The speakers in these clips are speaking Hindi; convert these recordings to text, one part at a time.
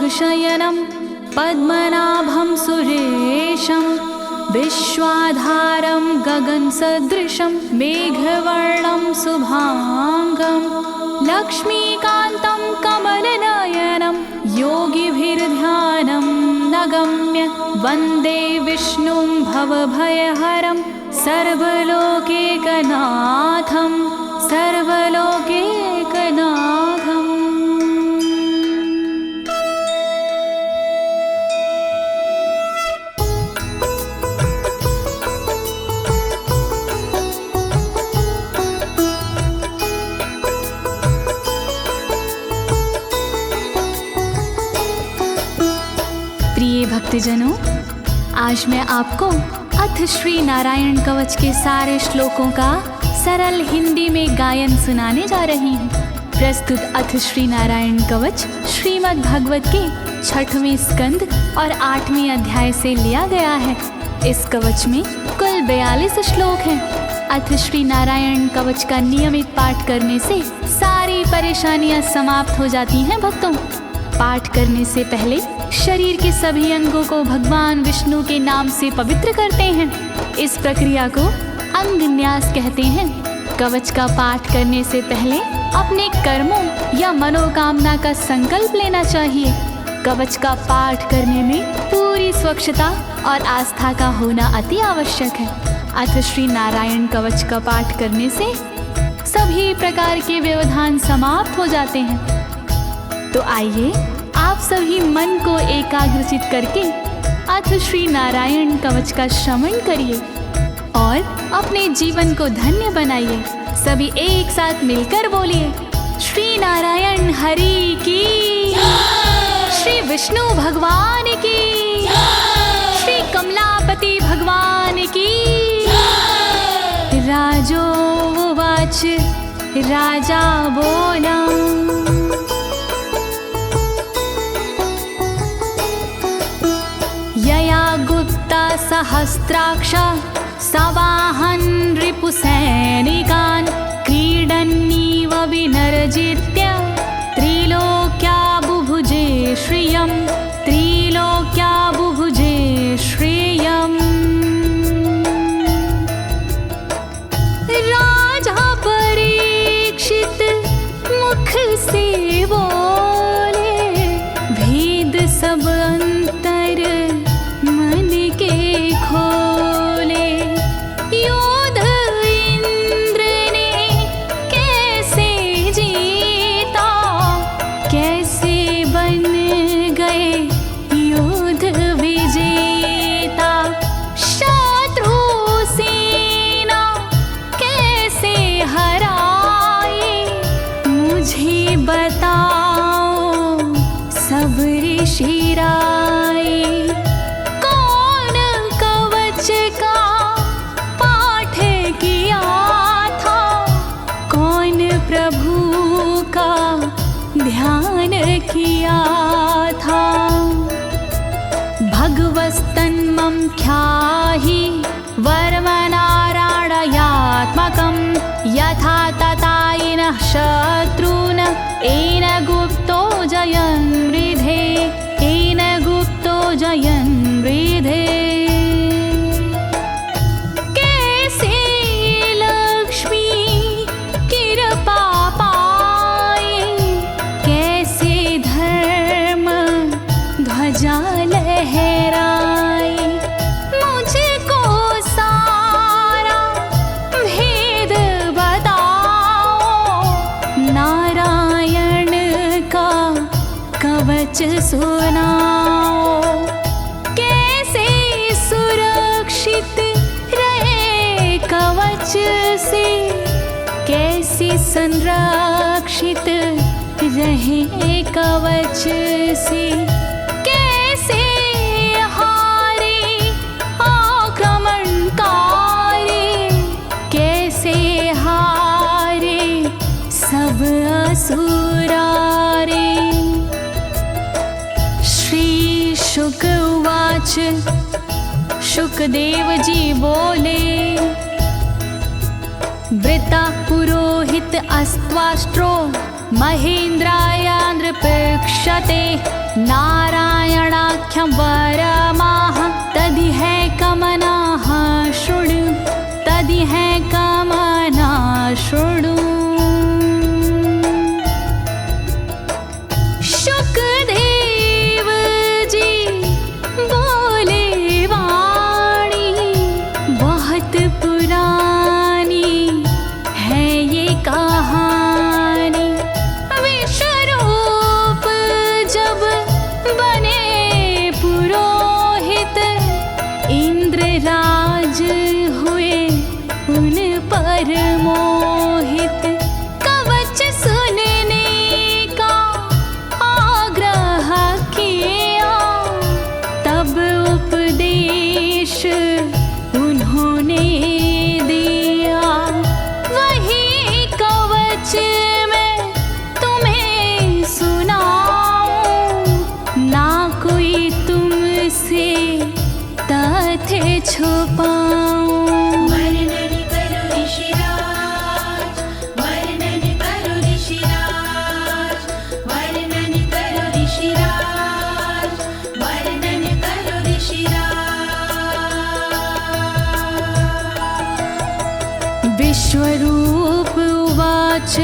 शयनं पद्मनाभं सुरेशं विश्वाधारं गगनसदृशं मेघवर्णं शुभांगं लक्ष्मीकान्तं कमलनयनं योगिभिर्ध्यानं नगम्य वन्दे विष्णुं भवभयहरं सर्वलोकैकनाथं सर्वलोकैकनाथम्। प्रिय भक्तजनों, आज मैं आपको अथ श्री नारायण कवच के सारे श्लोकों का सरल हिंदी में गायन सुनाने जा रही हूँ। प्रस्तुत अथ श्री नारायण कवच श्रीमद् भागवत के 6वें स्कंद और 8वें अध्याय से लिया गया है। इस कवच में कुल 42 श्लोक हैं। अथ श्री नारायण कवच का नियमित पाठ करने से सारी परेशानियां समाप्त हो जाती हैं। भक्तों, पाठ करने से पहले शरीर के सभी अंगों को भगवान विष्णु के नाम से पवित्र करते हैं। इस प्रक्रिया को अंग न्यास कहते हैं। कवच का पाठ करने से पहले अपने कर्मों या मनोकामना का संकल्प लेना चाहिए। कवच का पाठ करने में पूरी स्वच्छता और आस्था का होना अति आवश्यक है। अथ श्री नारायण कवच का पाठ करने से सभी प्रकार के व्यवधान समाप्त हो जाते हैं। तो आइए आप सभी मन को एकाग्रचित करके अथ श्री नारायण कवच का श्रवण करिए और अपने जीवन को धन्य बनाइए। सभी एक साथ मिलकर बोलिए, श्री नारायण हरि की, श्री विष्णु भगवान की, श्री कमलापति भगवान की। राजोवाच, राजा बोला, यया गुप्ता सहस्राक्ष सवाहन रिपुसैनिकान् क्रीडन्नीव विनर्जित्य त्रिलोक्या बुभुजे श्रियं, त्रिलोक्या बुभुजे श्रियम्। राजा परीक्षित मुख से बोले, भेद सब अंतर मन के खोले। योद्ध इंद्र ने कैसे जीता, कैसे बन गए योद्ध विजेता। शत्रु सेना कैसे हराए, मुझे बताओ सब ऋषि राय। कौन कवच का पाठ किया था, कौन प्रभु का ध्यान किया था। भगवस्तन्मं ख्याहि वर्मनारायणात्मकं यथा तथा येन शत्रून् येन गुप्तो जयन् मृधे, येन गुप्तो जयन् मृधे। कैसे लक्ष्मी कृपा पाए, कैसे धर्म ध्वजा लहराए। मुझको सारा भेद बताओ, नारायण का कवच सुनाओ। कैसे सुरक्षित रहे कवच से, कैसे संरक्षित रहे कवच से। कैसे हारे आक्रमणकारी, कैसे हारे सब असुरारे। श्री शुक उवाच, शुकदेव जी बोले, वृता पुरोहित अस्त्वाष्ट्रो महेन्द्राय नृपक्षते नारायणाख्यं वरमाह तदिह कमनाः शृणु तदिह कमना शृणु। शुकदेव जी बोले वाणी बहुत पुरानी है ये कहानी। विश्वरूप जब बने पुरोहित इंद्रराज हुए उन पर मोहित। कवच सुनने का आग्रह किया तब उपदेश उन्होंने दिया। वही कवच मैं तुम्हें सुनाऊं ना कोई तुमसे तथ्य छुपाऊं। वर्णन करो ऋषिराज, वर्णन करो ऋषिराज, वर्णन करो ऋषिराज, वर्णन करो ऋषिराज। विश्वरूप उवाच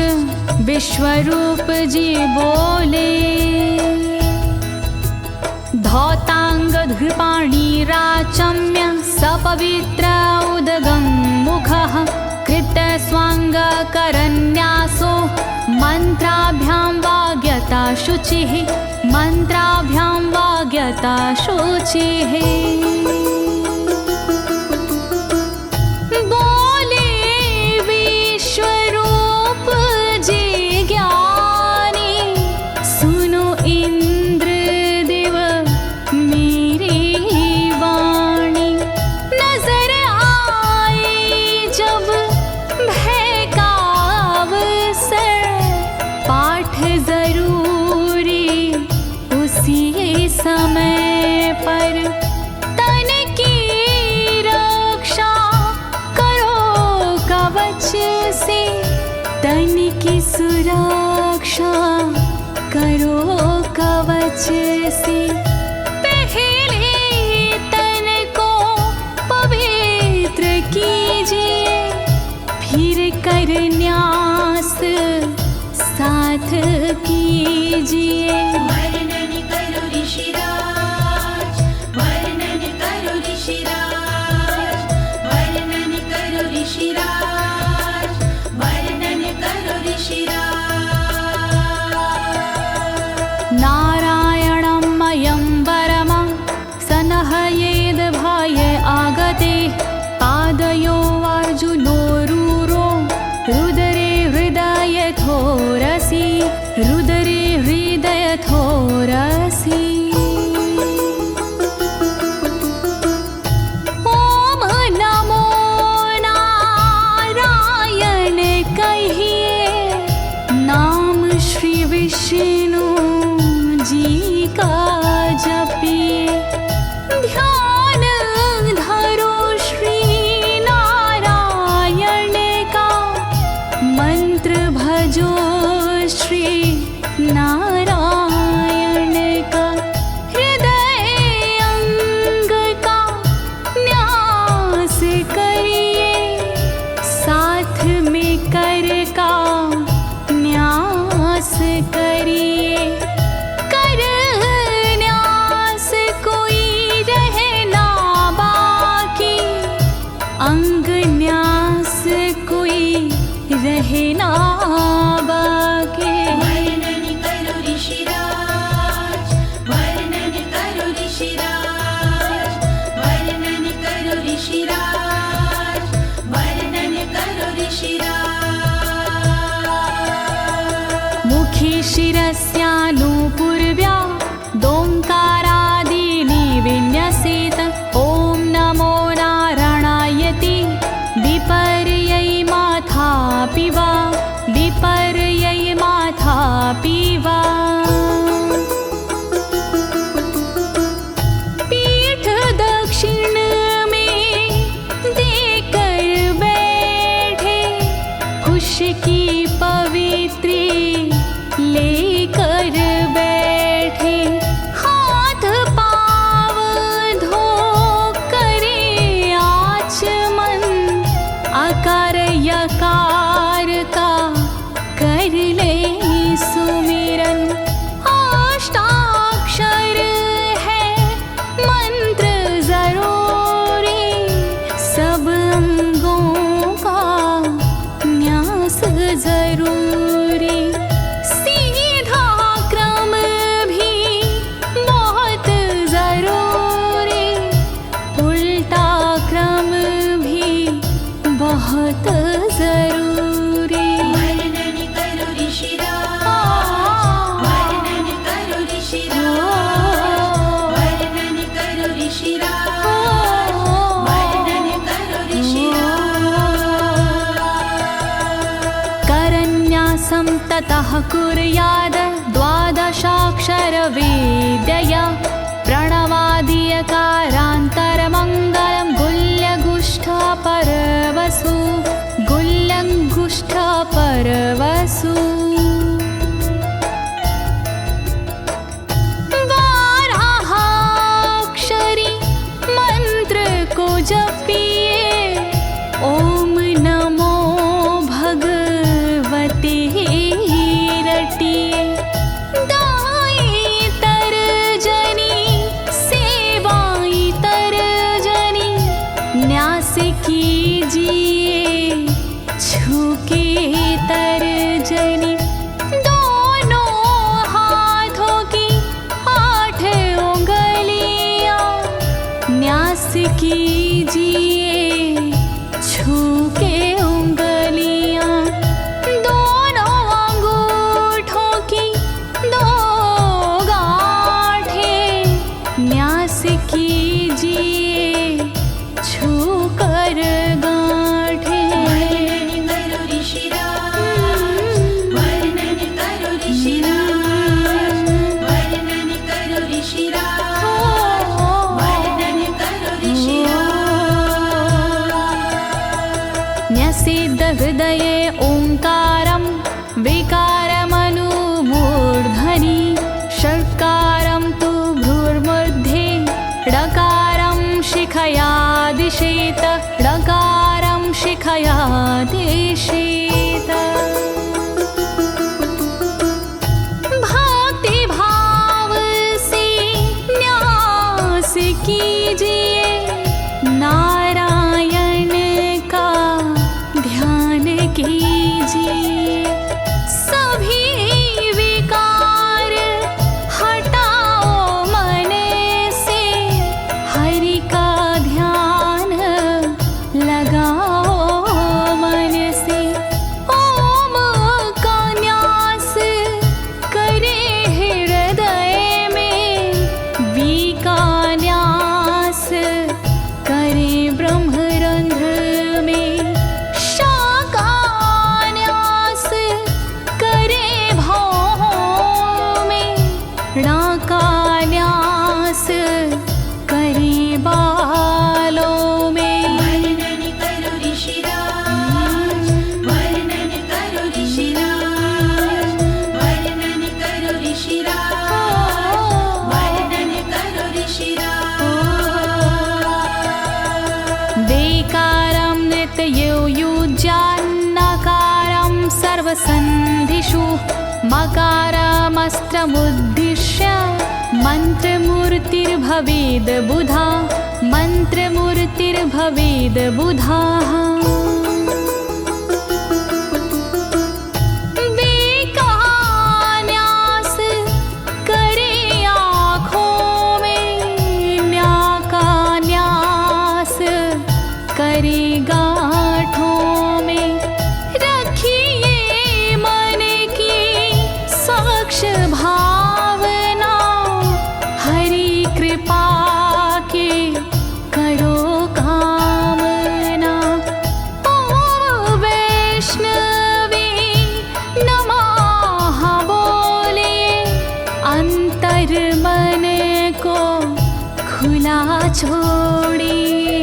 विश्वरूप जी बोले। धौताङ्गधृपाणिराचम्य सपवित्र उदगं मुखः कृतस्वाङ्गकरन्यासो मन्त्राभ्यां वाग्यता शुचिः मन्त्राभ्यां वाग्यता शुचिः। बोले विश्वरूप जी ज्ञानी सुनो इंद्रदेव मेरी वाणी। नजर आई जब भय का अवसर पाठ जरूरी उसी समय पर। तन की रक्षा करो कवच से तन की सुरक्षा करो कवच से। पहले तन को पवित्र कीजिए फिर कर न्यास साथ कीजिए। वर्णन करो ऋषिराज, वर्णन करो ऋषिराज, वर्णन करो ऋषिराज, वर्णन करो ऋषिराज। नारायणं मयं वरमं सनहयेद भय आगते। पादयो अर्जुनोरूरो रुदरे हृदयथोरसि रुदरे हृदयथोरसि। ओम नमो नारायण कहिए नाम श्री विष्णु जी का जपिए। ध्यान धरो श्री नारायण का मंत्र भजो श्री नारायण का। हृदय अंग का न्यास करिए साथ में कर का न्यास करिए। कर न्यास कोई रहना बाकी अंग न्यास कोई रहना बाकी। वर्णन करो ऋषिराज, वर्णन करो ऋषिराज, वर्णन करो ऋषिराज, वर्णन करो ऋषिराज। मुखी शिरस्यानुपूर्व्या दोङ्कारादीनि विन्यसेत। ॐ नमो नारायणेति विपर्यै माथापि वा विपर्यै माथापि वा। पीठ दक्षिण में देकर बैठे खुश की पवित्री लेकर बैठे। ततः कुर्याद द्वादशाक्षरविद्यया प्रणवादियकारान्तरमङ्गलं गुल्यगुष्ठपरवसु गुल्यगुष्ठपरवसु बारहाक्षरी मंत्र को जपिए ओम नमो भगवते रटिए दाई तरजनी सेवाई तरजनी न्यास कीजिए छूके तरजनी दोनों हाथों की 8 उंगलियां न्यास कीजिए छूके उंगलियां दोनों अंगूठों की 2 गांठें न्यास कीजिए छूकर गांठें। वर्णन करो ऋषिराज, वर्णन करो ऋषिराज, वर्णन करो ऋषिराज, वर्णन करो ऋषिराज। न्यसेद हृदये ओंकारं विकारमनुमूर्धनि षट्कारं तु भ्रूर्मध्ये ड़कारं शिखया दिशेत ड़कारं शिखया दिशेत। भक्ति भाव से न्यास कीजिए नारायण का ध्यान कीजिए सभी विकार हटाओ मन से हरि का ध्यान लगाओ मन से ओम का न्यास करे हृदय में वी का न्यास करे ब्रह्मरंध्र में शा का न्यास करे भौहों में णा का न्यास करे बालों में। वर्णन करो ऋषिराज, वर्णन करो ऋषिराज, वर्णन करो ऋषिराज, वर्णन करो ऋषिराज। देकारं नित्ययुज्यान्नकारं सर्वसन्धिषु मकारमस्त्रमुद्दिश्य मन्त्रमूर्तिर्भवेद् बुधा मन्त्रमूर्तिर्भवेद् बुधाः। न्यास करे आँखों में न्या का न्यास करे गांठों में रखिए मन की साक्ष भावना हरि कृपा के करो कामना। ओम वैष्णवे नमः बोले अंतर मन को खुला छोड़िए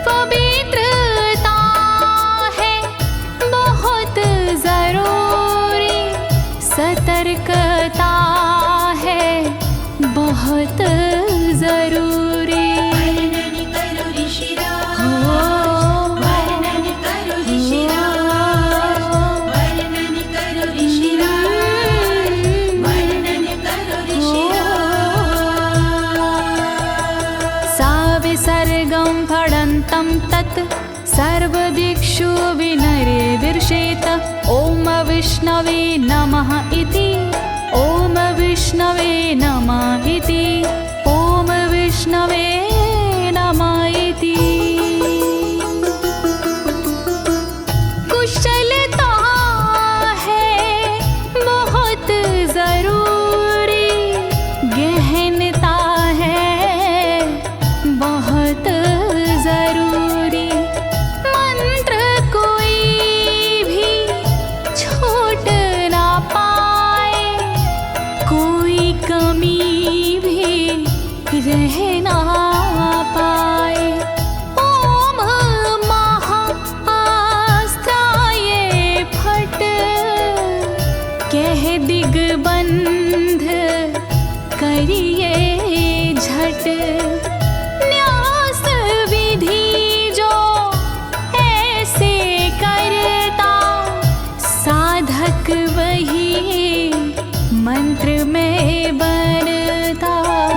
पवित्रता है बहुत जरूरी सतर्कता है बहुत जरूरी। वर्णन करो ऋषिराज, वर्णन करो ऋषिराज, वर्णन करो ऋषिराज, वर्णन करो ऋषिराज। सा विसर्गं फडन्तं तत् सर्वदिक्षु विनिर्दिशेत ओम विष्णवे नमः इति ओम विष्णवे नमः इति ओम विष्णवे नमः इति। कुशलता है बहुत जरूरी गहनता है बहुत जरूरी मंत्र कोई भी छोट ना कह ना पाए। ओम महाअस्त्राय फट, कह दिग्बंध करिए झट। न्यास विधि जो ऐसे करता, साधक वही मंत्र में बनता।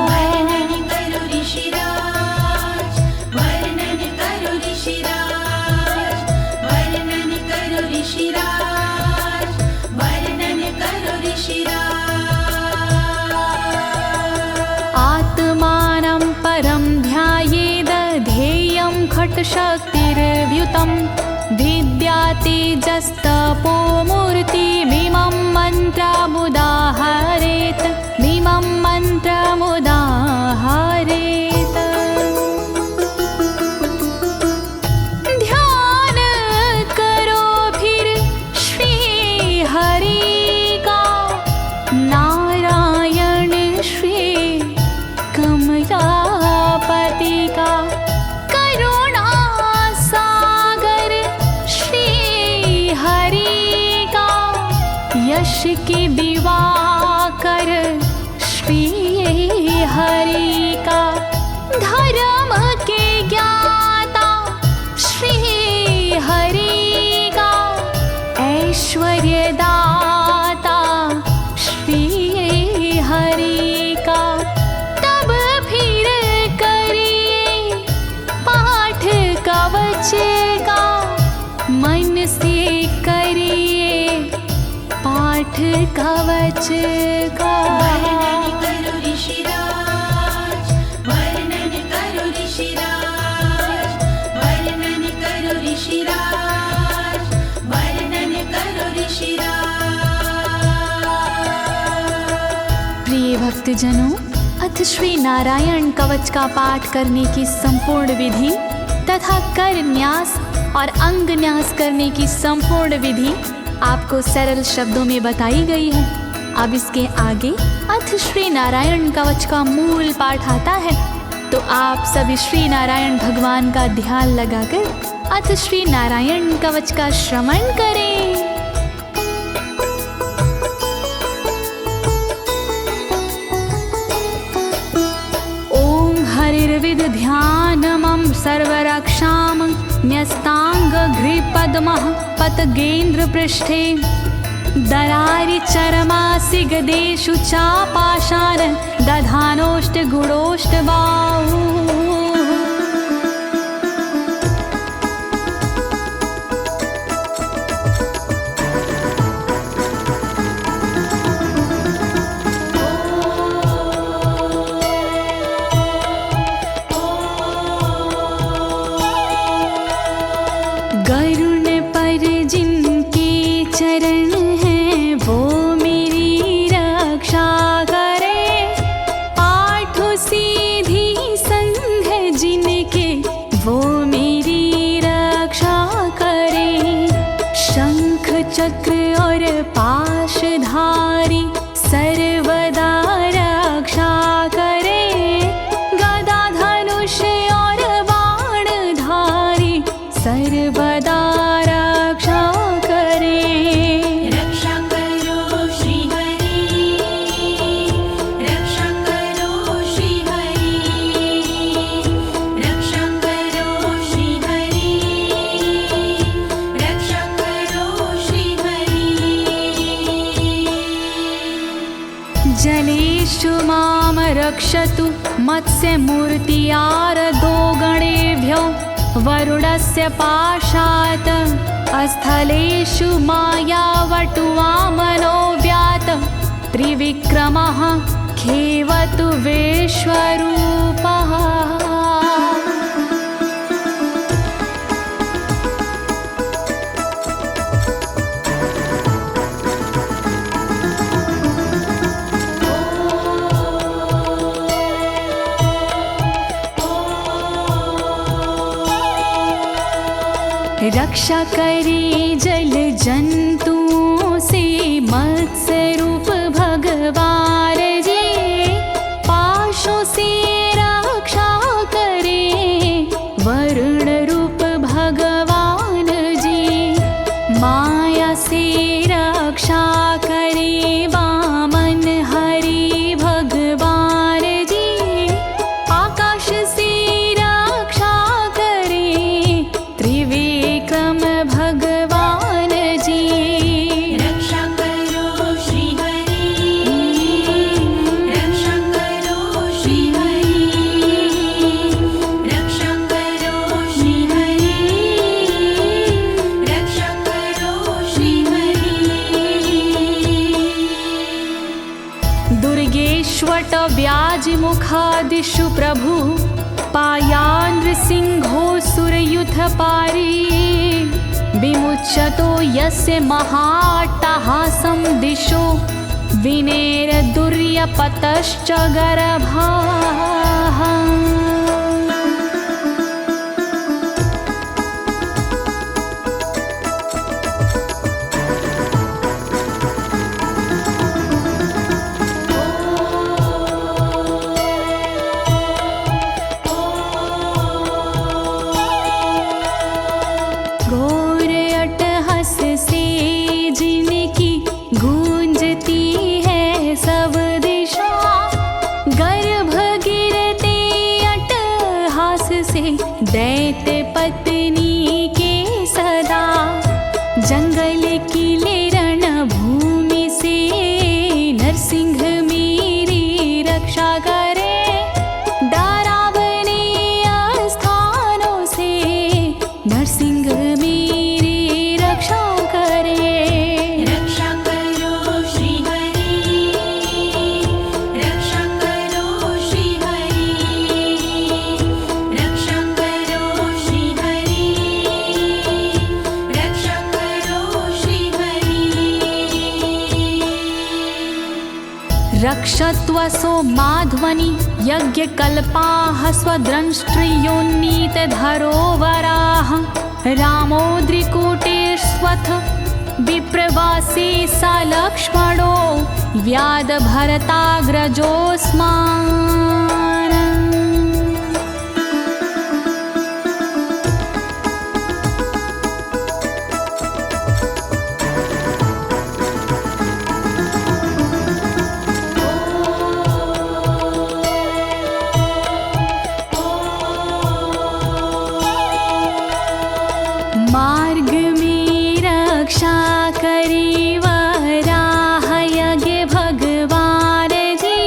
वर्णन करो ऋषिराज, वर्णन करो ऋषिराज, वर्णन करो ऋषिराज, वर्णन करो ऋषिराज। आत्मानं परं ध्यायेद ध्येयं खट्शक्तिर्व्युतं। विद्या तेजस्तपो मूर्तिमिमं मन्त्रमुदाहरेत्, मिमं मन्त्रमुदाहरेत्। ध्यान करो फिर श्री हरि का, नारायण श्री कमलापति का। करुणा सागर श्री हरि का, यश के दिवाकर श्री हरि का। धर्म के ज्ञाता श्री हरि का, ऐश्वर्य दाता श्री हरि का। तब फिर करिए पाठ कवच का, मन से करिए पाठ कवच का। वर्णन करो ऋषिराज, वर्णन करो ऋषिराज, वर्णन करो ऋषिराज, वर्णन करो ऋषिराज। प्रिय भक्तजनों, अथ श्री नारायण कवच का पाठ करने की संपूर्ण विधि तथा कर न्यास और अंग न्यास करने की संपूर्ण विधि आपको सरल शब्दों में बताई गई है। अब इसके आगे अथ श्री नारायण कवच का मूल पाठ आता है, तो आप सभी श्री नारायण भगवान का ध्यान लगाकर अथ श्री नारायण कवच का श्रवण करें। ओम हरिर्विद ध्यानमं सर्वरक्षां न्यस्तांगघ्रिपद्मः पतगेन्द्र पृष्ठे। दरारि चरमासि गदेषु चापाशान दधानोष्ट गुणोष्ट बाहु। गरुण पर जिनके चरण हैं वो मेरी रक्षा करे। आठ सीधी संग जिनके वो मेरी रक्षा करे। शंख चक्र और पाशधारी सर्वदा रक्षा करे। गदा धनुष और बाणधारी सर्वदा रक्षा करे। रक्षा करो श्री हरि, रक्षा करो श्री हरि, रक्षा करो श्री हरि, रक्षा करो श्री हरि। जलेषु मां रक्षतु मत्स्यमूर्तियारदो गणेभ्यो। वरुणस्य पाशात् स्थलेषु मायावटुवामनो व्यात। त्रिविक्रमः खेवतु विश्वरूपः। रक्षा करे जल जंतुओं से मत्स्य रूप भगवान जी। पाशों से दिशु प्रभु पायानृसिंहोऽसुरयुथपारी विमुच्यतो यस्य महाट्टहासं दिशो विनेरदुर्यपतश्च गर्भाः। दैत्य पत्नी के सदा जंगल किले रणभूमि से नरसिंह मेरी रक्षा करे। डरावने स्थानों से नरसिंह मेरी रक्षा करे। रक्षा करो श्री हरि, रक्षा करो श्री हरि, रक्षा करो श्री हरि, रक्षा करो श्री हरि। रक्षत्वसो माध्वनि यज्ञकल्पाः स्वद्रंष्ट्रियोन्नीतधरोवराः रामोद्रिकूटेष्वथ विप्रवासी स लक्ष्मणो व्याधभरताग्रजोऽस्मान्। मार्ग में रक्षा करी वराह यज्ञ भगवान जी,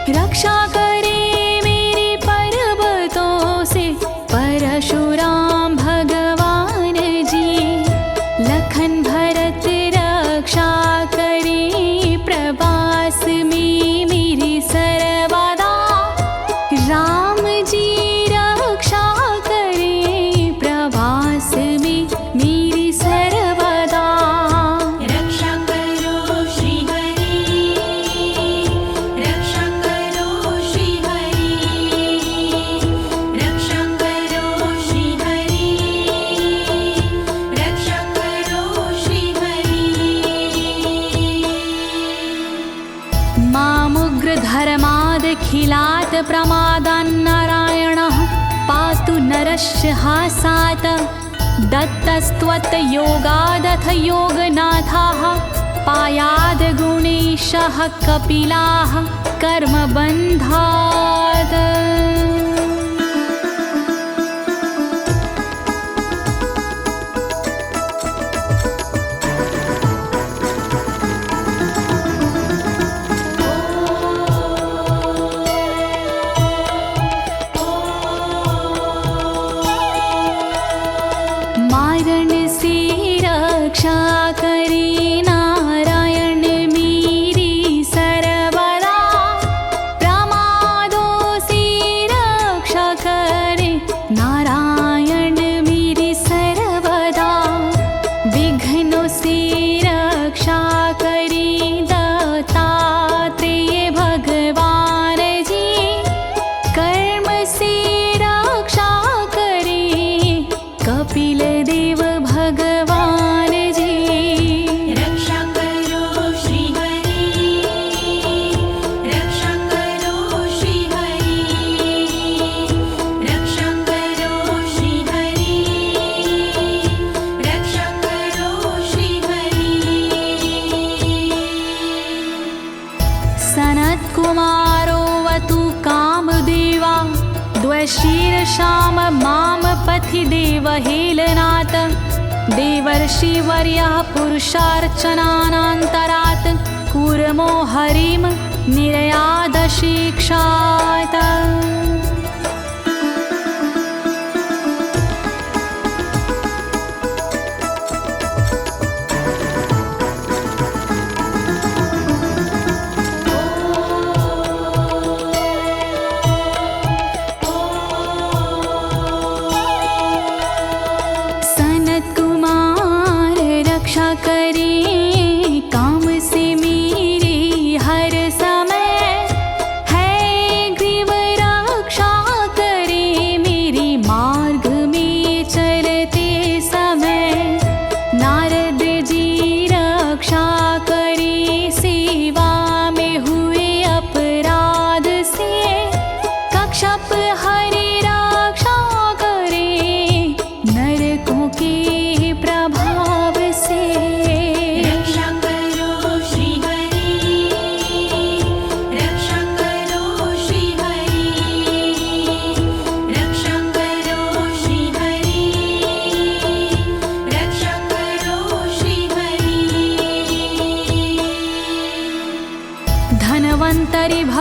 रक्षा करे मेरे पर्वतों से परशुराम भगवान जी। लखन भरत रक्षा करे प्रवास में मेरी सर्वदा, राम जी रक्षा करे प्रवास में मेरी सर्वदा। रक्षा करो श्री हरि, रक्षा करो श्री हरि, रक्षा करो श्री हरि, रक्षा करो श्री हरि। मामुग्रधर्मादखिलात् प्रमादान्नारायणः पातु नरस्य हासात्। दत्तस्त्वत्योगादथ योगनाथाः पायाद् गुणेशः कपिलाः कर्मबन्धात्। मारण से रक्षा करे नारायण मेरी सर्वदा, प्रमादों से रक्षा करे नारायण मेरी सर्वदा। विघ्नों से रक्षा करे दत्तात्रेय भगवान जी, कर्म से रक्षा करे कपिल देव भगवान जी। रक्षा करो श्री हरि, रक्षा करो श्री हरि, रक्षा करो श्री हरि, रक्षा करो श्री हरि। सनत्कुमारोऽवतु कामदेवा द्वशीर्षाम माम पथि देवहेलनात्। देवर्षिवर्यः पुरुषार्चनानन्तरात् कूर्मो हरिं निर्यादशिक्षात्।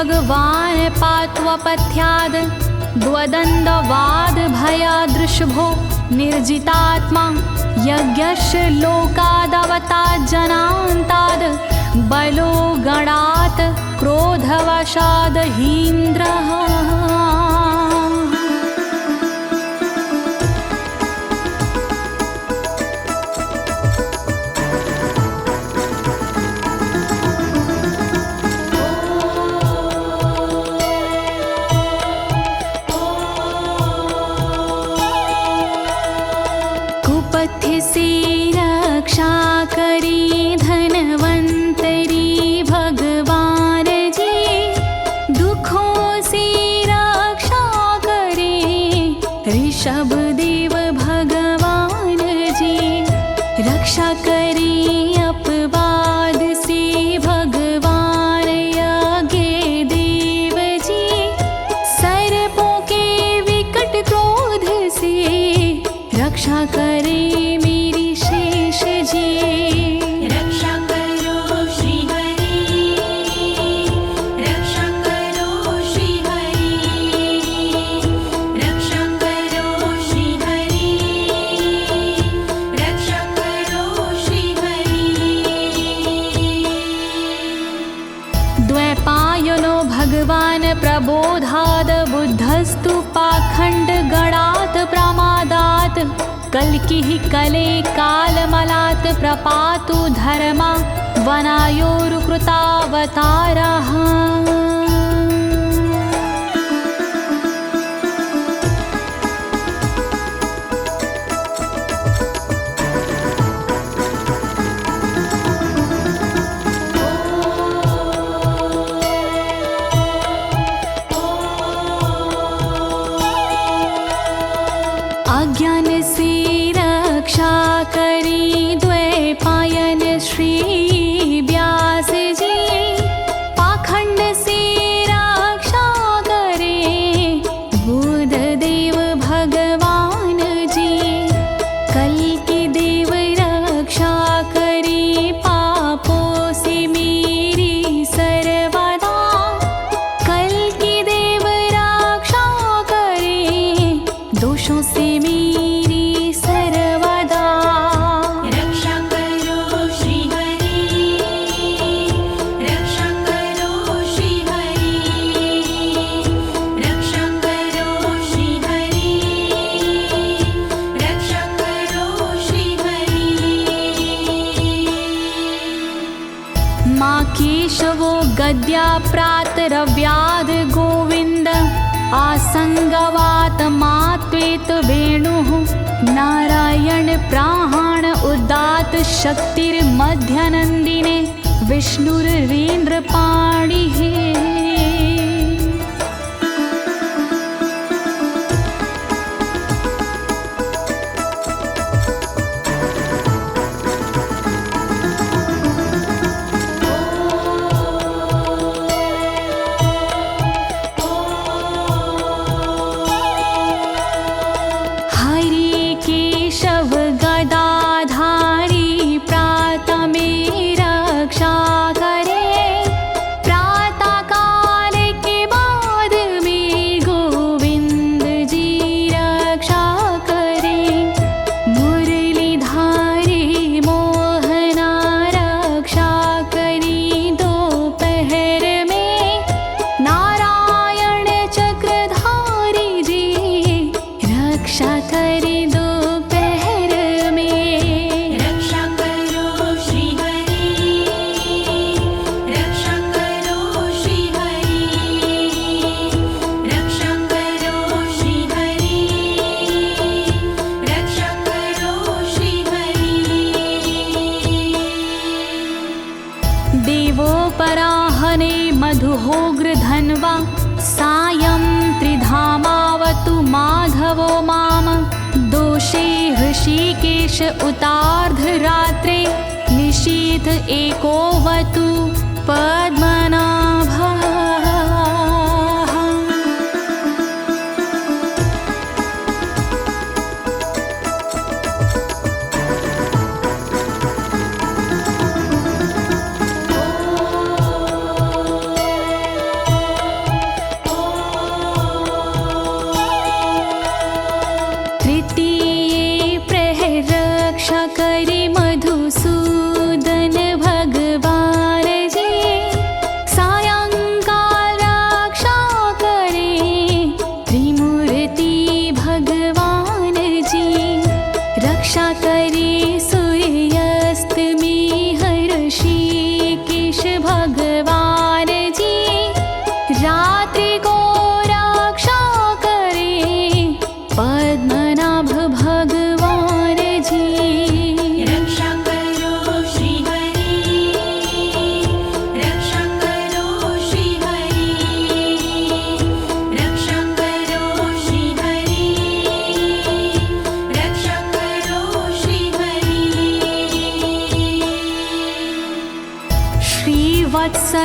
भगवान् पात्वपथ्याद् द्वदण्डवाद भयादृशभो निर्जितात्मा यज्ञस्य लोकादवतात् जनान्ताद् बलो गणात् क्रोधवशाद् हीन्द्रः। कुपथ्य से रक्षा करी धनवंतरी भगवान जी, दुखों से रक्षा करे ऋषभ देव भगवान जी। रक्षा करे अपवाद से भगवान यज्ञ देव जी, सर्पों के विकट क्रोध से रक्षा करे मेरी शेष जी। रक्षा करो श्री हरि, रक्षा करो श्री हरि, रक्षा करो श्री हरि, रक्षा करो श्री हरि। द्वैपायनो भगवान् प्रबोधाद् बुद्धस्तु पाखण्ड गणात् प्रमादात् कल्किः कले कालमलात् प्रपातु धर्मा वनायोरुकृतावतारः। अज्ञान से रक्षा करी द्वैपायन श्री व्यास जी, पाखंड से रक्षा करे बुध देव भगवान जी। कल्कि देव रक्षा करी पापों से मेरी सर्वदा, कल्कि देव रक्षा करे दोषों से मेरी सर्वदा। रक्षा करो श्री हरि, रक्षा करो श्री हरि, रक्षा करो श्री हरि, रक्षा करो श्री हरि। माँ केशवो गद्या प्रातरव्याद गोविन्द, आसंगवात मात्वेत वेणुः नारायण प्राण उदात शक्तिर्मध्यनन्दिने विष्णुरेन्द्रपाणिः। हरि केशव गदाधारी प्रातमे रक्षा करे, प्रातः काल के बाद में गोविंद जी रक्षा करे। मुरलीधारी मोहना रक्षा करी दोपहर में, नारायण चक्रधारी जी रक्षा करे दोपहर में। रक्षा करो श्री हरि, रक्षा करो श्री हरि, रक्षा करो श्री हरि, रक्षा करो श्री हरि। देवोपराहने मधुहोग्र धन्वा, सायं त्रिधामावतु माधवो माम। दोषे ऋषिकेश उतार्धरात्रे, निशीथ एकोवतु पद्मनाभः।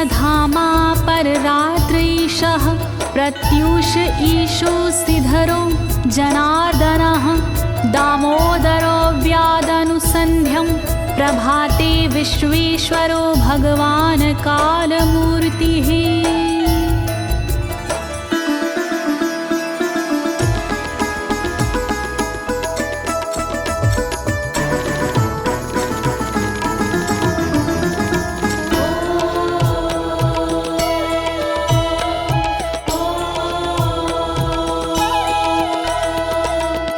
धामा पर रात्रीशः प्रत्यूष ईशो सिधरो जनार्दनः दामोदरो व्यादनुसन्ध्यं प्रभाते विश्वेश्वरो भगवान् कालमूर्तिः।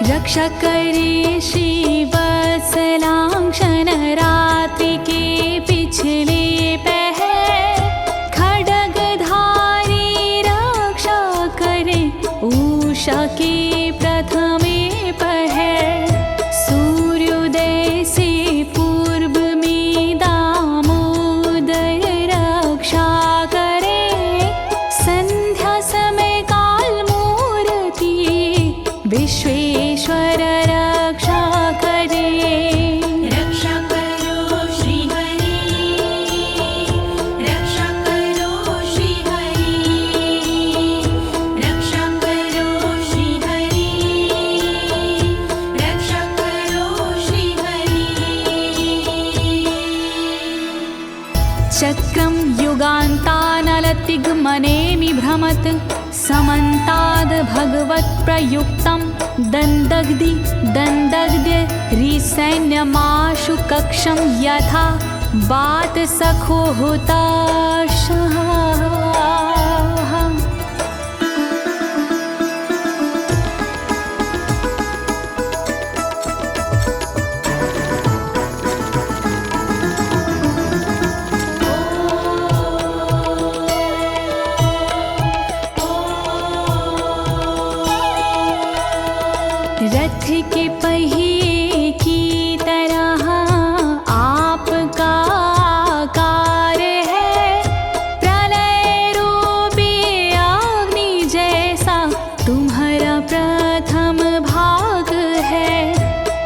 रक्षा करे श्रीवत्सलांक्षण रात्रि के पिछले पहर खड्गधारी रक्षा करे उषा के प्रथमे पहर सूर्योदय से पूर्व में दामोदर रक्षा करे संध्या समय काल मूर्ति विश्वेश्वर रक्षा करे। रक्षा करो श्री हरि, रक्षा करो श्री हरि, रक्षा करो श्री हरि, रक्षा करो श्री हरि। चक्रं युगान्तानलतिग्मनेमि भ्रमत् समन्ताद् भगवत्प्रयुक्तं दन्दग्ध्य रिसैन्यमाशु कक्षं यथा वातसखो हुताशः। रथ के पहिए की तरह आपका आकार है, प्रलय रूपी अग्नि जैसा तुम्हारा प्रथम भाग है।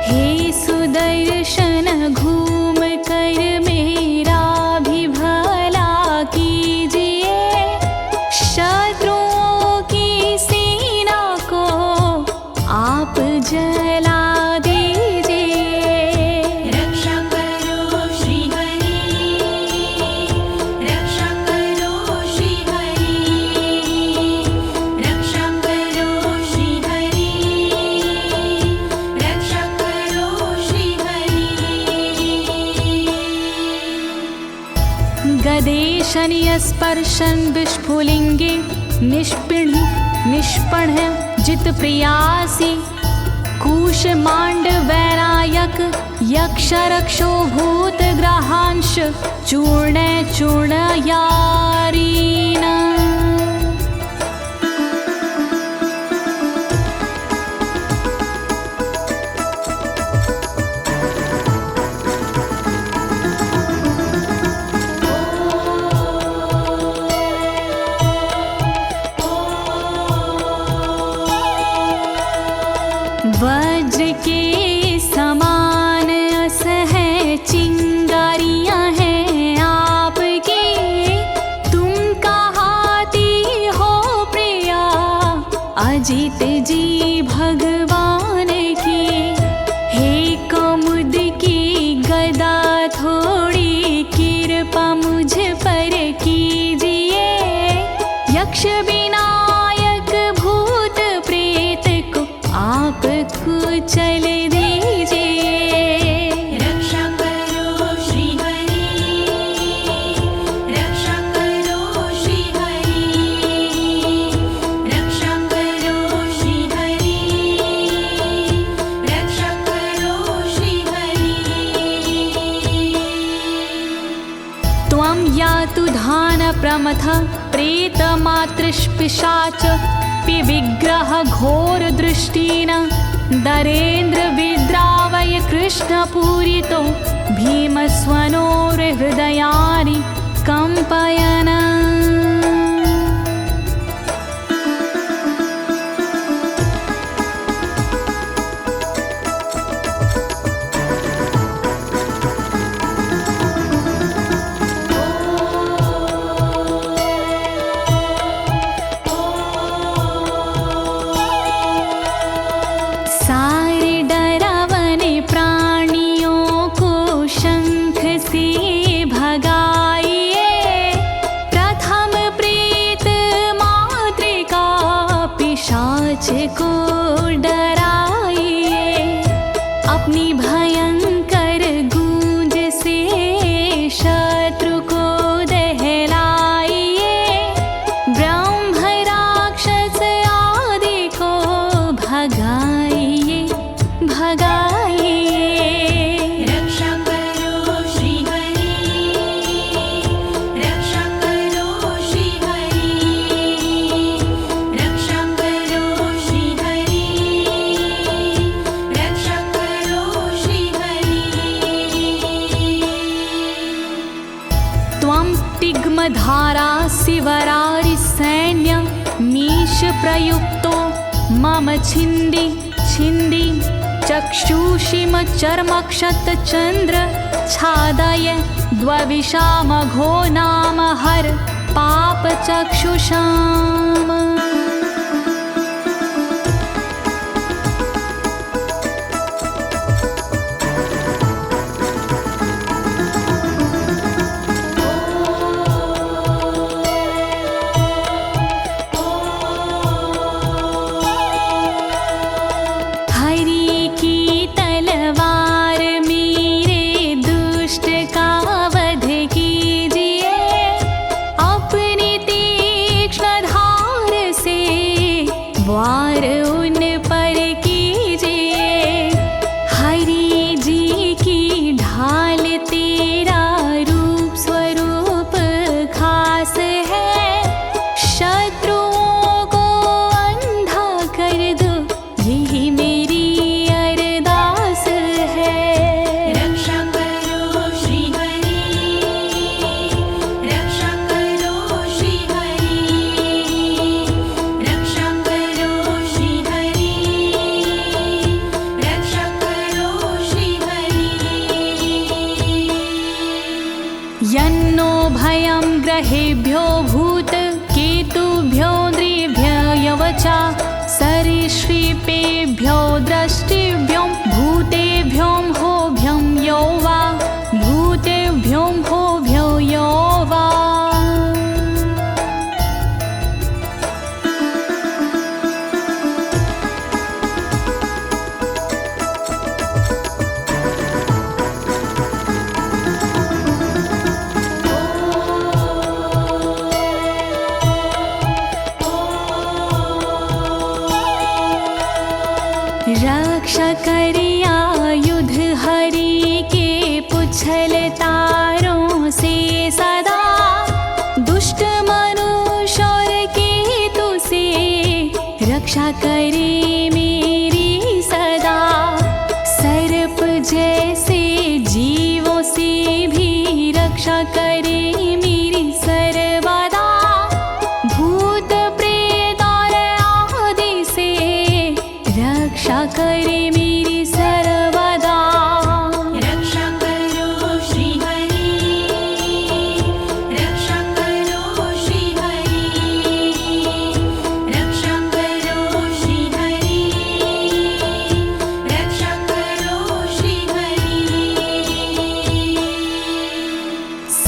हे सुदर्शन घूम कर मेरा भी भला कीजिए, शत्रुओं की सेना को आप जला दीजिए। रक्षा करो श्री हरि, रक्षा करो श्री हरि, रक्षा करो श्री हरि, रक्षा करो श्री हरि। गदेशनीय स्पर्शन विस्फुलिंगे निष्पण जित प्रियासी कुश मांड वैरायक यक्ष रक्षो भूत ग्रहांश चूर्ण यारीना। वज्र के समान अस है चिंगारियां हैं आपकी, तुम कहाती हो प्रिया अजित जी भगवान की। हे कमुद की गदा थोड़ी कृपा मुझ पर कीजिए, यक्ष विनायक भूत प्रेत को आप कुचल दीजिए। रक्षा करो श्री हरि, रक्षा करो श्री हरि, रक्षा करो श्री हरि, रक्षा करो श्री हरि। त्वं यातु धान प्रमथ प्रेत मातृपिशाच विग्रह घोर दृष्टिन दरेन्द्र विद्रावय कृष्ण पूरितो भीमस्वनोर हृदयानि कंपयन। भगाइए भगाइए। रक्षा करो श्री हरि, रक्षा करो श्री हरि, रक्षा करो श्री हरि, रक्षा करो श्री हरि। त्वं तिग्मधारा शिवरारि सैन्य मीश प्रयुक्तो मम छिन्दी छिन्दी चक्षुषीम चर्मक्षतचन्द्र छादय द्वविषामघो नाम हर पापचक्षुषाम्। वार उन पर कीजिए, हरि जी की ढाल तेरा रूप स्वरूप खास है, शत्रुओं को अंधा कर दो यही मेरी अरदास है। रक्षा करो श्री हरि, रक्षा करो श्री हरि, रक्षा करो श्री हरि, रक्षा करो श्री हरि। यन्नो भयं ग्रहेभ्यो भूत केतुभ्यो नृभ्ययवचा सरीसृपेभ्यो दृष्टिभ्यो भूतेभ्यो होभ्यं यो वा भूतेभ्यो होभ्यो यो वा। रक्षा करिया युद्ध हरि के पुछल तारों से सदा, दुष्ट मनुष्य और केतु से रक्षा करे मेरी सदा। सर्प जैसे जीवों से भी रक्षा करे मेरी सर्वदा, भूत प्रेत और आदि से रक्षा करे मेरी सर्वदा। रक्षा करो श्री हरि, रक्षा करो श्री हरि, रक्षा करो श्री हरि, रक्षा करो श्री हरि।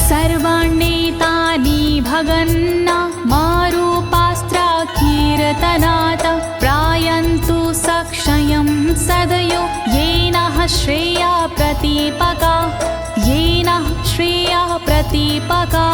सर्वाण्येतानि भगन्ना मारूपास्त्रा कीर्तनात् प्रायन्तु सक्षयं सदयो येन श्रेया प्रतीपका, येन श्रेया प्रतीपका।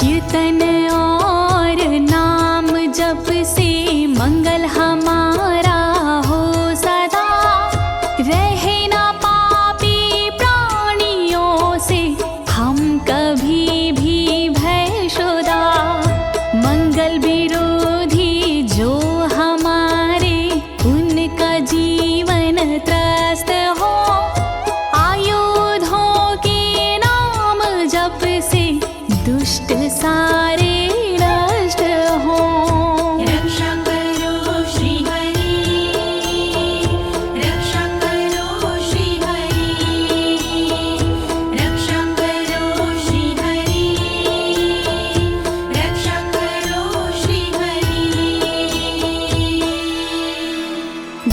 कीर्तन और नाम जप से मंगल हमारा हो सदा, रहे ना पापी प्राणियों से हम कभी भी भयशुदा। मंगल विरोधी जो हमारे उनका जीवन त्रस्त हो, आयुधों के नाम जप से दुष्ट सारे नष्ट हो। रक्षा करो श्री हरि, रक्षा करो श्री हरि, रक्षा करो श्री हरि, रक्षा करो श्री हरि।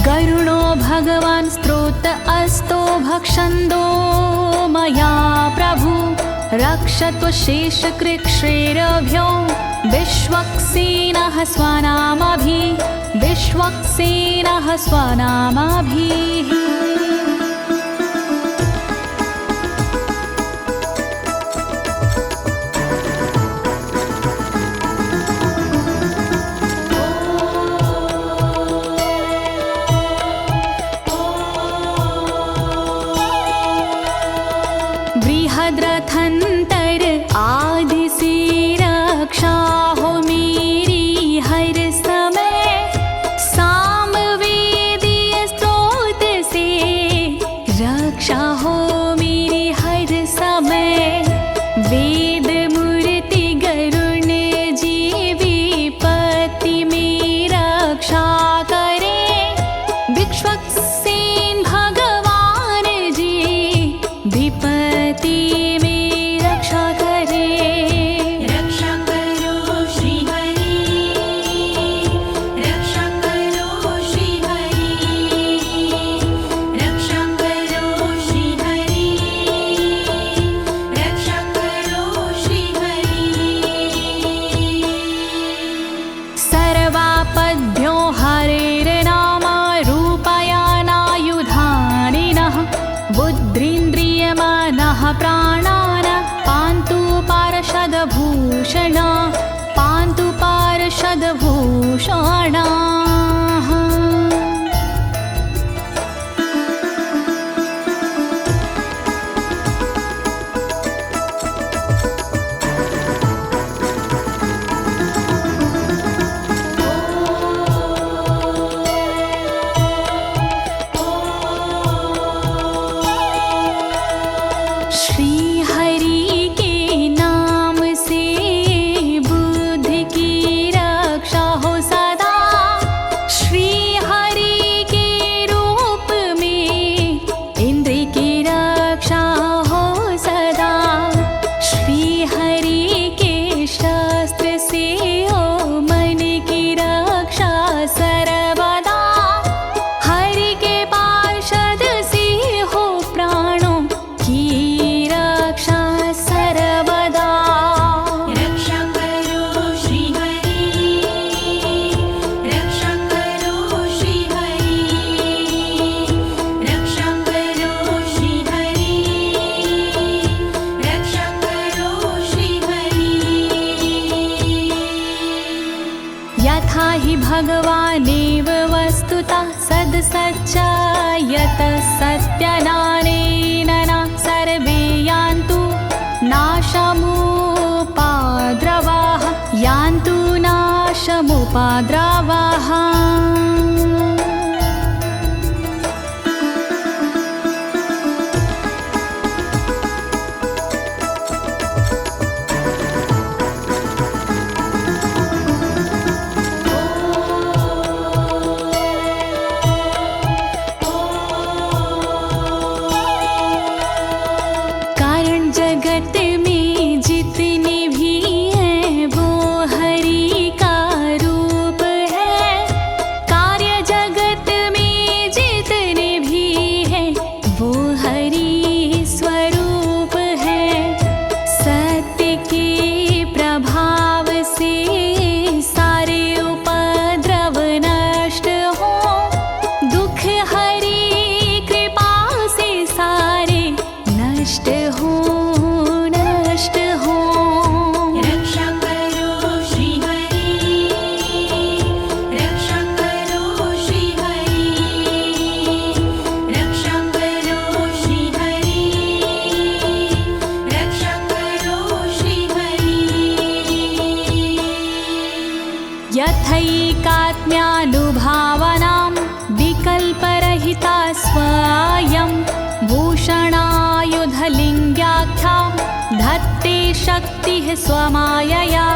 गरुणो भगवान् स्तोत्र अस्तो भक्षन्दो मया प्रभु, रक्षत्व शेषकृच्छ्रेरभ्यो विश्वक्सेनः स्वनामभिः बृहद्रथंतर आदि से रक्षा हो मेरी हर समय, सामवेदीय स्रोत से रक्षा हो मेरी हर समय। वेद मूर्ति गरुण जी विपत्ति में रक्षा करे, विश्वक्सेन भगवान जी विपत्ति में रक्षा करे। रक्षा करो श्री हरि, रक्षा करो श्री हरि, रक्षा करो श्री हरि, रक्षा करो श्री हरि। सर्वापद्भ्यो हरेर्नाम रूपयानायुधानिनः, बुद्धिन्द्रियमनः प्राणान् पान्तु पार्षदभूषण, पान्तु पार्षदभूषणाः। श्री हरि के नाम से बुद्धि की रक्षा हो सदा, श्री हरि के रूप में इंद्रिय की रक्षा हो सदा, श्री हरि के शस्त्र से हो मन की रक्षा सर्वदा, हरि के पार्षद से हो प्राणों की रक्षा सर्वदा। रक्षा करो श्री हरि, रक्षा करो श्री हरि, रक्षा करो श्री हरि, रक्षा करो श्री हरि। यथा हि भगवानेव वस्तुतः सद्सच्चायतः सत्यनानेन न सर्वे यान्तु नाशमुपाद्रवाः, यान्तु नाशमुपाद्रवाः। कारण जगत में जितने भी हैं वो हरि का रूप है, कार्य जगत में जितने भी हैं वो हरि स्वरूप है। सत्य के प्रभाव से सारे उपद्रव नष्ट हो, दुख हरि कृपा से सारे नष्ट हो, नष्ट हो। रक्षा करो श्री हरि, रक्षा करो श्री हरि, रक्षा करो श्री हरि, रक्षा करो श्री हरि। यथैकात्म्यानुभावनां विकल्परहिता स्वयं भूषणायुधलिङ्ग्याख्या, धत्ते शक्तिः स्वमायया,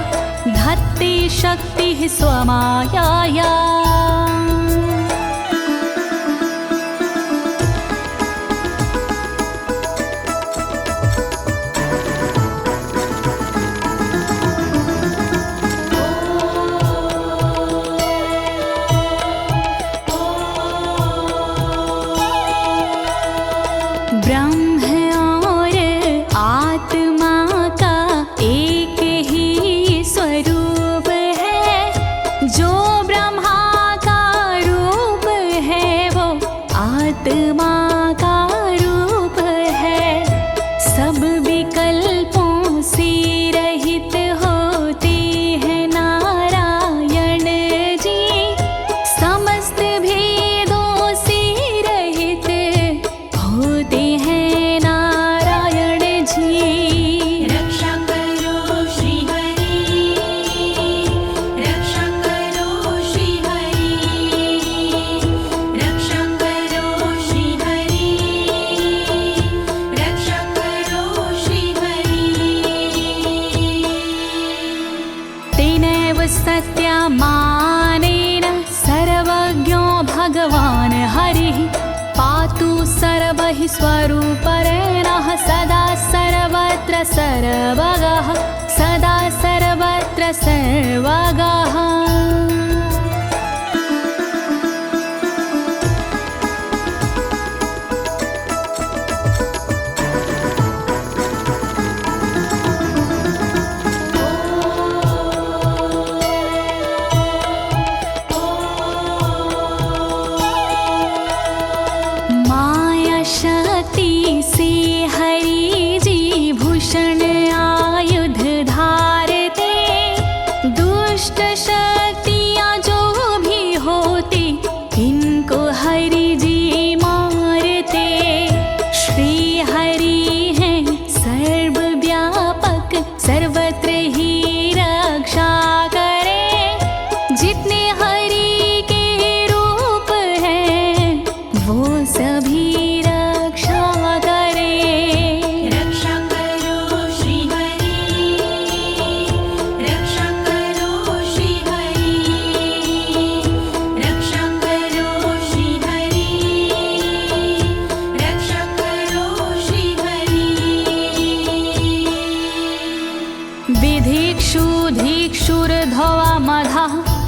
धत्ते शक्तिः स्वमायया। ब्रह्म और आत्मा का एक ही स्वरूप मानेन सर्वज्ञो भगवान् हरिः पातु सर्वैः स्वरूपेण सदा सर्वत्र सर्वगः सदा सर्वत्र सर्वगः।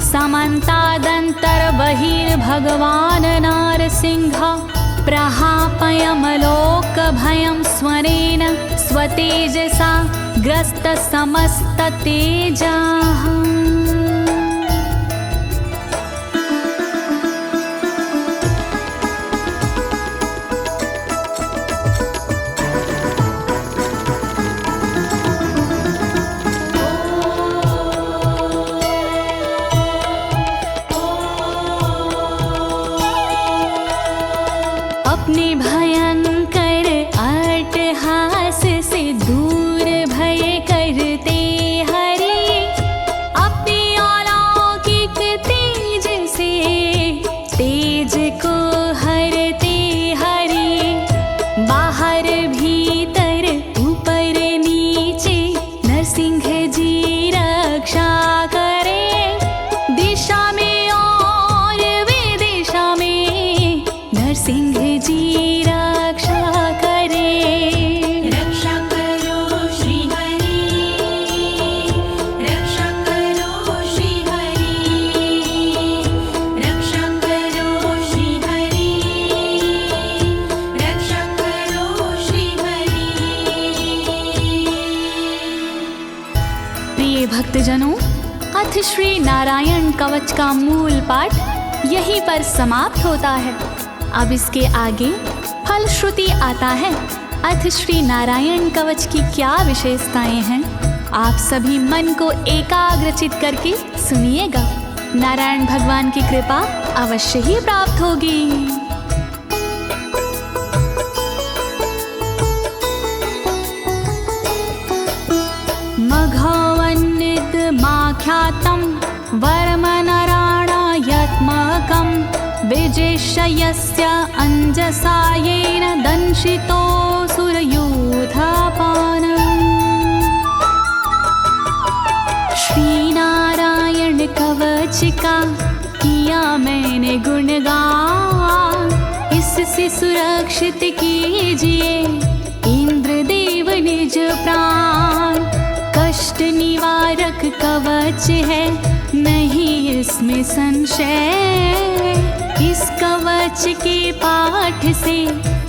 समन्तादन्तर्बहिर्भगवान् नारसिंहः प्रहापयमलोकभयं स्वरेण स्वतेजसा ग्रस्तसमस्ततेजाः। अपने भयंकर अट्टहास से दूर भय करते हरि अपने अलौकिक तेज से तेज को हरते हरि बाहर भीतर ऊपर नीचे नरसिंह जी रक्षा करे दिशा में और विदिशा में नरसिंह जी रक्षा करे। रक्षा करो श्री हरि रक्षा करो श्री हरि रक्षा करो श्री हरि रक्षा करो श्री हरि। प्रिय भक्तजनों, अथ श्री नारायण कवच का मूल पाठ यहीं पर समाप्त होता है। अब इसके आगे फलश्रुति आता है। अथ श्री नारायण कवच की क्या विशेषताएं हैं, आप सभी मन को एकाग्रचित करके सुनिएगा। नारायण भगवान की कृपा अवश्य ही प्राप्त होगी। मघवन्नित माख्यातं वर्मनराणायत्मकं विजेशयस्य अंजसायेन दंशितोऽसुरयूथपानम्। श्री नारायण कवच का किया मैंने गुणगान, इससे सुरक्षित कीजिए इंद्रदेव निज प्राण। कष्ट निवारक कवच है नहीं इसमें संशय, इस कवच के पाठ से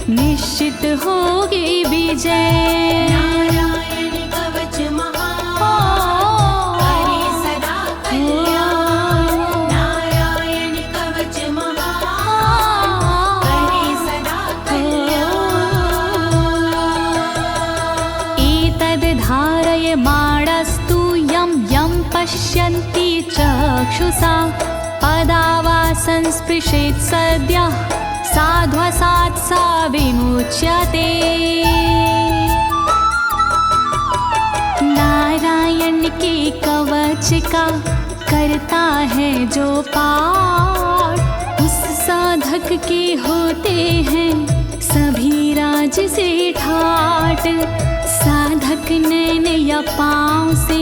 निश्चित होगी विजय। नारायण कवच महान करे सदा कल्याण नारायण कवच महान करे सदा कल्याण। एतद् धारय माणस्तु यं यं पश्यन्ति चक्षुषा पदावा संस्पृशेत् सद्यः साध्वसात् सा विमुच्यते। नारायण के कवच का करता है जो पाठ, उस साधक के होते हैं सभी राज से ठाट। साधक नैन या पाँव से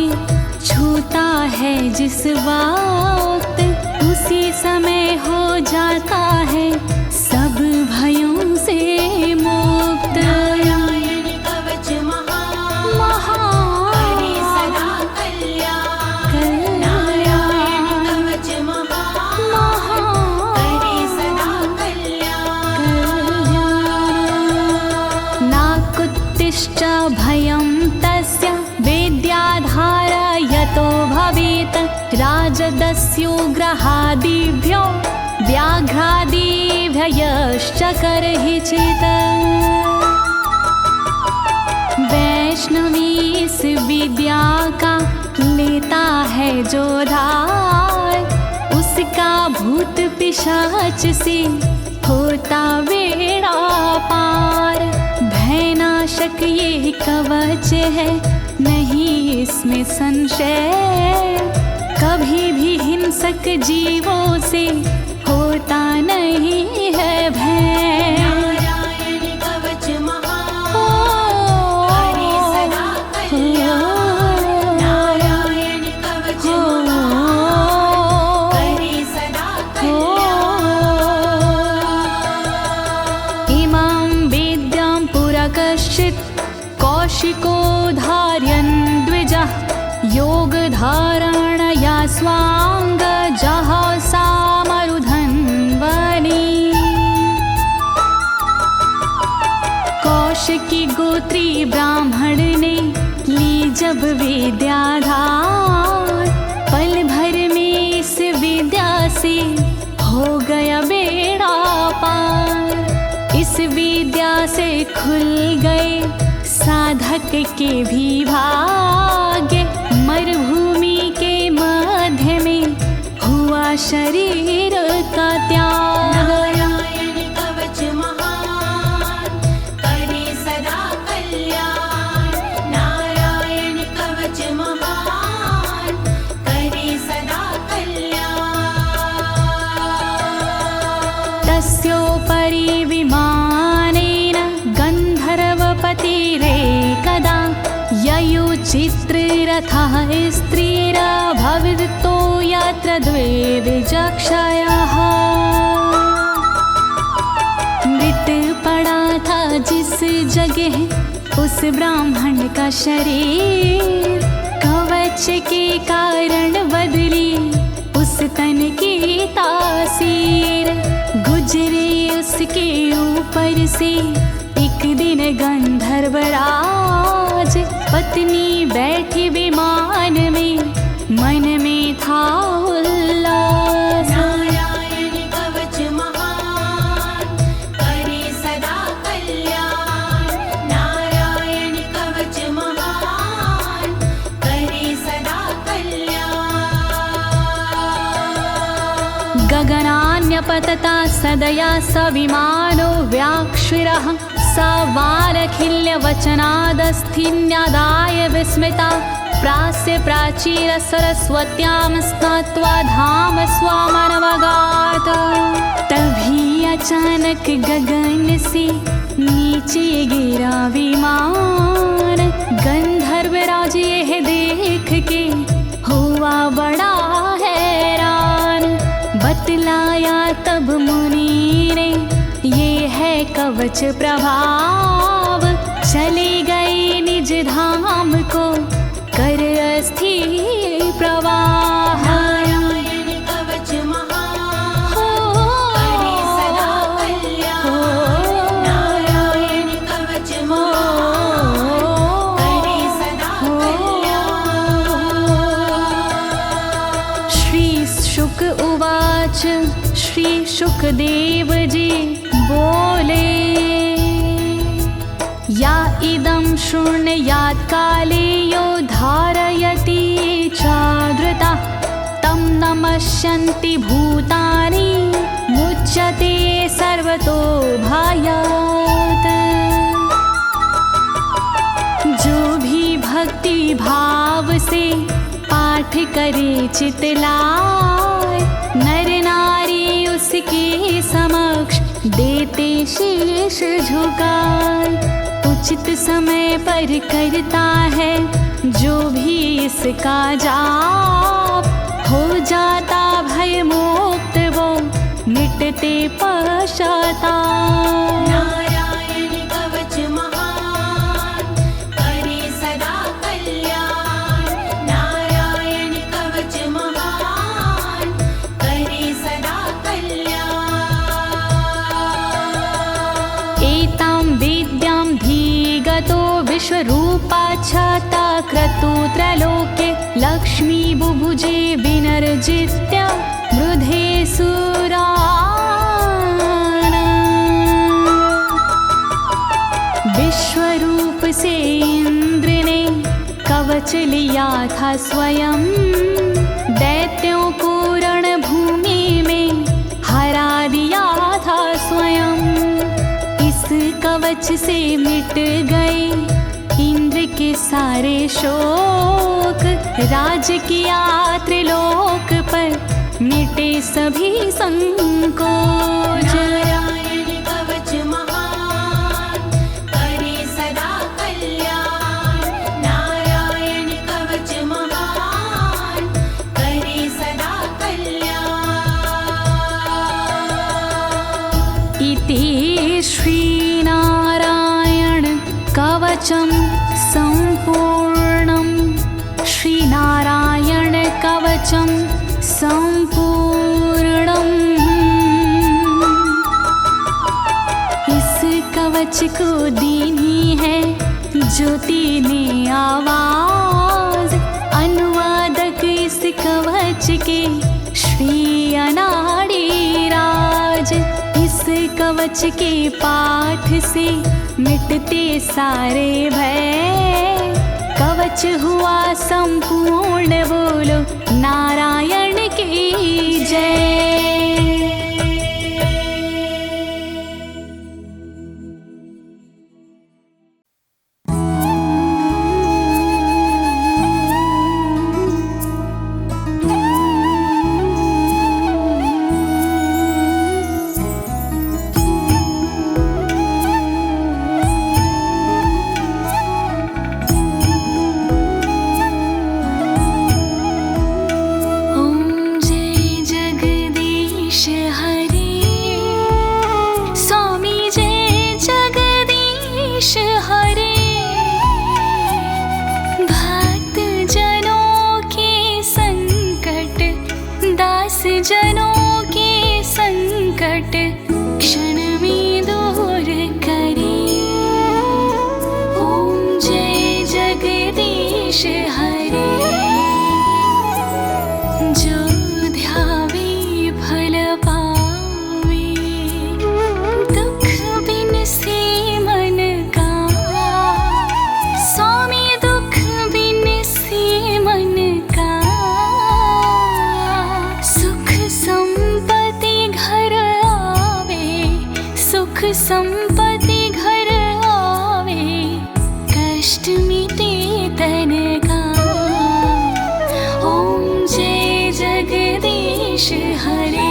छूता है जिस बार उसी समय हो जाता है सब भयों से मुक्त। नारायण कवच महान करे सदा कल्याण। नारायण कवच महान करे सदा कल्याण। नाकुत्तिश्च भयं तस्य वेद्याधारयतो भवेत् राजदस्युग्रहादिभ्यो व्याघ्रादिभ्यश्च करहिचित्। वैष्णवी इस विद्या का लेता है जो धार, उसका भूत पिशाच से होता बेड़ा पार। भयनाशक ये कवच है नहीं इसमें संशय, कभी भी हिंसक जीवों से होता नहीं है भय। नारायण कवच महान करे सदा कल्याण। नारायण कवच महान करे सदा कल्याण। इमां वेद्यां पुरा कश्चित् कौशिको धारयन् द्विजः, योगधारणया स्वाङ्गजः सामरुधन्वने। कौशिकी गोत्री ब्राह्मण ने ली जब विद्याधार, पल भर में इस विद्या से हो गया बेड़ा पार। इस विद्या से खुल गए साधक के भी भाग्य, मरुभूमि के मध्य में हुआ शरीर का त्याग। नारायण कवच महान करे सदा कल्याण। नारायण कवच महान करे सदा कल्याण। तस्योपरि विमानेन गन्धर्वपतिरेकदा, ययुचित्ररथः स्त्रीरभवितो यत्र द्वे विचक्षयः। मृत पड़ा था जिस जगह उस ब्राह्मण का शरीर, कवच के कारण बदली उस तन की तासीर। गुजरे उसके ऊपर से एक दिन गंधर्वराज, पत्नी बैठी विमान में मन में था उल्लास। नारायण कवच महान करे सदा कल्याण। नारायण कवच महान करे सदा कल्याण। गगनान्यपतता सदया स विमानो व्याक्षिरः, स वालखिल्यवचनादस्थिन्यादाय विस्मिता, प्रास्य प्राचीर सरस्वत्यां स्नात्वा धाम स्वामनवगात। तभी अचानक गगन से नीचे गिरा विमान, गंधर्वराज यह देख के हुआ बड़ा हैरान। बतलाया तब मुनि ने ये है कवच प्रभाव, चले गए निज धाम को कर अस्थिर प्रवाह। नारायण कवच महान करे सदा कल्याण। नारायण कवच महान करे सदा कल्याण। श्री शुक उवाच, श्री शुकदेव जी बोले, या इदं शृणुयात् काले यो धारयति चादृता, तं नमस्यन्ति भूतानि मुच्यते सर्वतो भयात्। जो भी भक्ति भाव से पाठ करे चितलाय, नर नारी उसके समक्ष देते शीश झुकाए। उचित समय पर करता है जो भी इसका जाप, हो जाता भय मोक्ष विश्वरूपा छाता क्रतुत्रलोके लक्ष्मी बुभुजे विनर्जित्य मृधे सुराना। विश्वरूप से इंद्र ने कवच लिया था स्वयं, दैत्यों को रणभूमि में हरा दिया था स्वयं। इस कवच से मिट गए इंद्र के सारे शोक, राज किया त्रिलोक पर मिटे सभी संकोच। नारायण कवच महान करे सदा कल्याण, नारायण कवच महान करे सदा कल्याण। इति श्रीनारायण कवचं सम्पूर्णं, श्रीनारायण कवचं सम्पूर्णम्। इस कवच को दीनी है ज्योति ने आवाज, अनुवादक इस कवच के श्री अनाड़ी राज। इस कवच के पाठ से मिटते सारे भय, कवच हुआ संपूर्ण, बोलो नारायण की जय। जनों के संकट क्षण में दूर करे। ओम जय जगदीश हरे, जो ध्यावे फल पावे, दुख बिन से मन का। स्वामी दुख बिन से मन का, सुख संपत्ति घर आवे, सुख संपत्ति घर आवे, कष्ट मिटे तन का। ओम जय जगदीश हरे।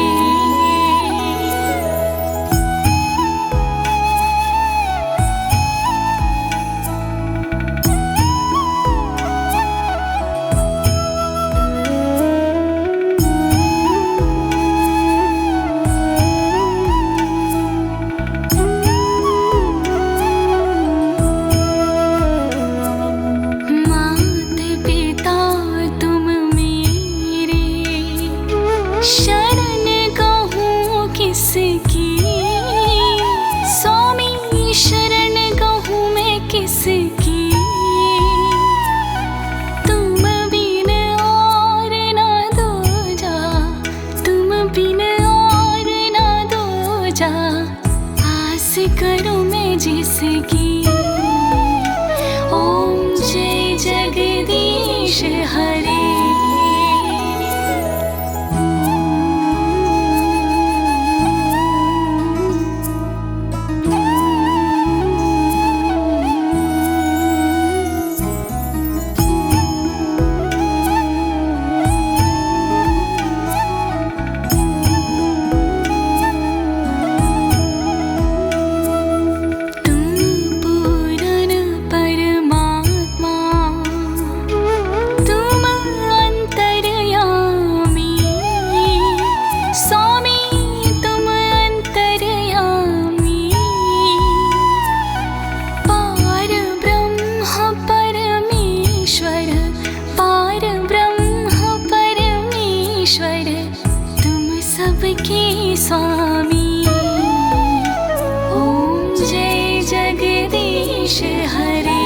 शरण कहूँ किसकी, स्वामी शरण कहूँ मैं किसकी। तुम बिन और ना दूजा, तुम बिन और ना दूजा, आस करूँ मैं जिसकी। ओम जय जगदीश हरे। सबके स्वामी। ओम जय जगदीश हरे।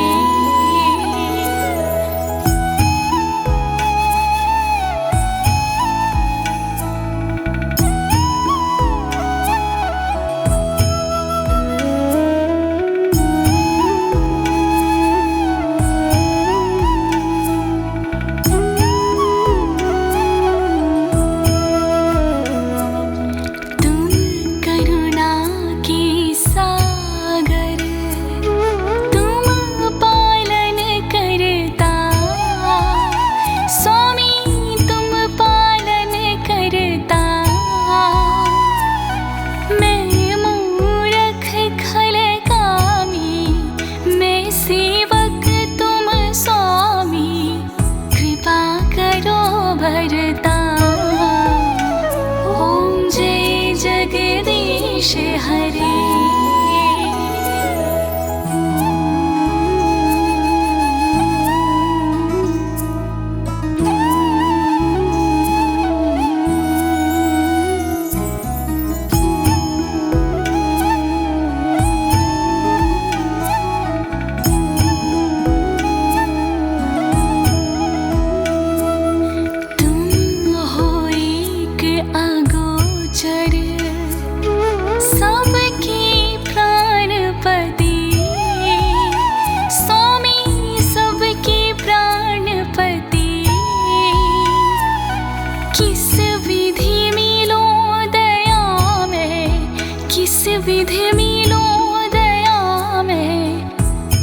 जगदीश हरे। सबकी प्राणपति स्वामी, सबकी प्राणपति। किस विधि मिलो दया में, किस विधि मिलो दया में,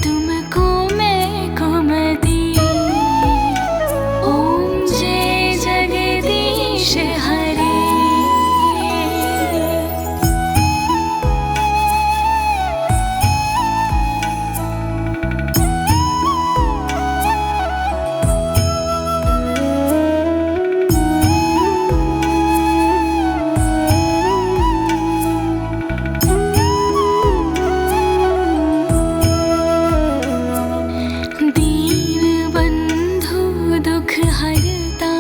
तुमको मैं कुमति। ओम जय जगदीश हरे। हरता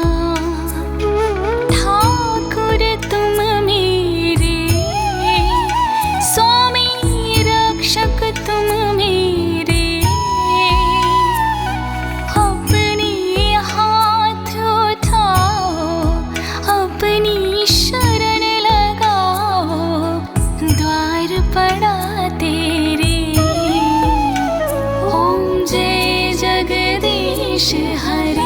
ठाकुर तुम मेरे, स्वामी रक्षक तुम मेरे। अपने हाथ उठाओ, अपनी शरण लगाओ, द्वार पड़ा तेरे। ओम जय जगदीश हरे।